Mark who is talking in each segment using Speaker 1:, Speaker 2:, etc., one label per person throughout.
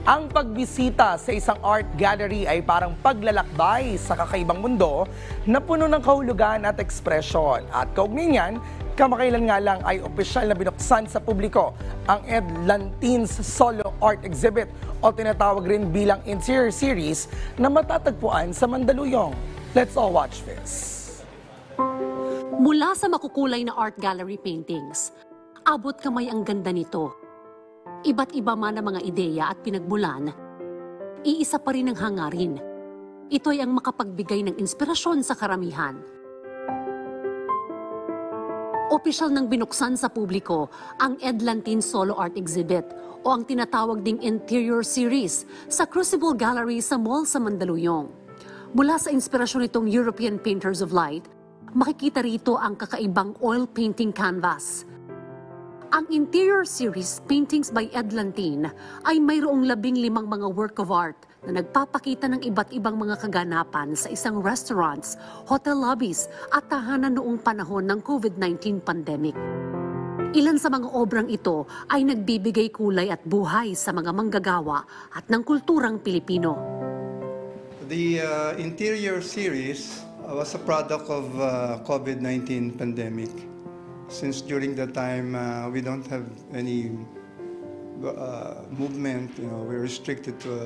Speaker 1: Ang pagbisita sa isang art gallery ay parang paglalakbay sa kakaibang mundo na puno ng kahulugan at ekspresyon. At kaugnay niyan, kamakailan nga lang ay opisyal na binuksan sa publiko ang Ed Lantin's Solo Art Exhibit o tinatawag rin bilang Interior Series na matatagpuan sa Mandaluyong. Let's all watch this.
Speaker 2: Mula sa makukulay na art gallery paintings, abot kamay ang ganda nito. Iba't iba man ang mga ideya at pinagmulan, iisa pa rin ang hangarin. Ito ay ang makapagbigay ng inspirasyon sa karamihan. Opisyal nang binuksan sa publiko ang Ed Lantin Solo Art Exhibit o ang tinatawag ding Interior Series sa Crucible Gallery sa Mall sa Mandaluyong. Mula sa inspirasyon nitong European Painters of Light, makikita rito ang kakaibang oil painting canvas. Ang Interior Series Paintings by Ed Lantin ay mayroong 15 mga work of art na nagpapakita ng iba't ibang mga kaganapan sa isang restaurants, hotel lobbies at tahanan noong panahon ng COVID-19 pandemic. Ilan sa mga obrang ito ay nagbibigay kulay at buhay sa mga manggagawa at ng kulturang Pilipino.
Speaker 3: The Interior Series was a product of COVID-19 pandemic. Since during that time we don't have any movement, we're restricted to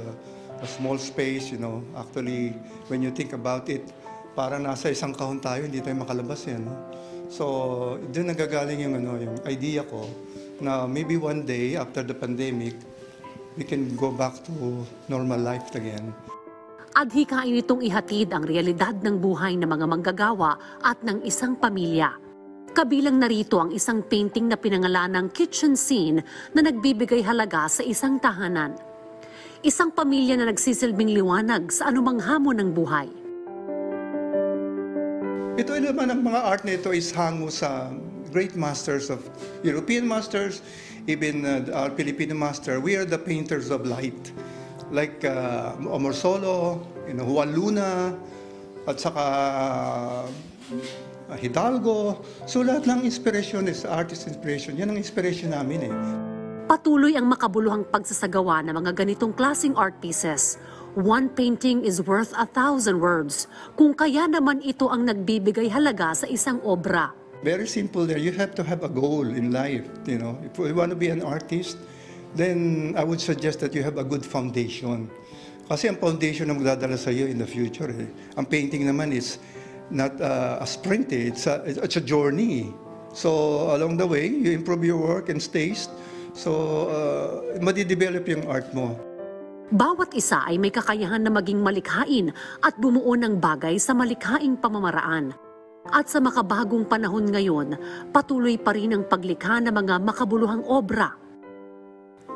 Speaker 3: a small space, Actually, when you think about it, para nasa isang kahon tayo, hindi tayo makalabas yan. So, doon nagagaling yung idea ko na maybe one day after the pandemic, we can go back to normal life again.
Speaker 2: Adhikain itong ihatid ang realidad ng buhay ng mga manggagawa at ng isang pamilya. Kabilang narito ang isang painting na pinangalanang kitchen scene na nagbibigay halaga sa isang tahanan. Isang pamilya na nagsisilbing liwanag sa anumang hamon ng buhay.
Speaker 3: Ito naman ang mga art na ito is hango sa great masters of European masters, even our Filipino master. We are the painters of light. Like Omar Solo, Juan Luna, at saka Hidalgo. So lahat ng inspiration is artist inspiration. Yan ang inspiration namin eh.
Speaker 2: Patuloy ang makabuluhang pagsasagawa ng mga ganitong klaseng art pieces. One painting is worth 1,000 words. Kung kaya naman ito ang nagbibigay halaga sa isang obra.
Speaker 3: Very simple there. You have to have a goal in life. If you want to be an artist, then I would suggest that you have a good foundation. Kasi ang foundation na magdadala sa iyo in the future. Ang painting naman is not a sprint, it's a journey. So along the way, you improve your work and taste. So madidevelop yung art mo.
Speaker 2: Bawat isa ay may kakayahan na maging malikhain at bumuo ng bagay sa malikhaing pamamaraan. At sa makabagong panahon ngayon, patuloy pa rin ang paglikha ng mga makabuluhang obra.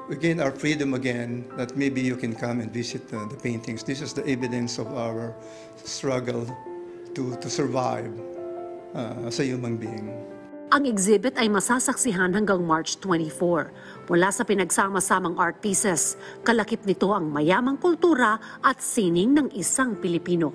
Speaker 3: We gain our freedom again, that maybe you can come and visit the paintings. This is the evidence of our struggle to survive as a human being.
Speaker 2: Ang exhibit ay masasaksihan hanggang March 24. Mula sa pinagsama-samang art pieces, kalakip nito ang mayamang kultura at sining ng isang Pilipino.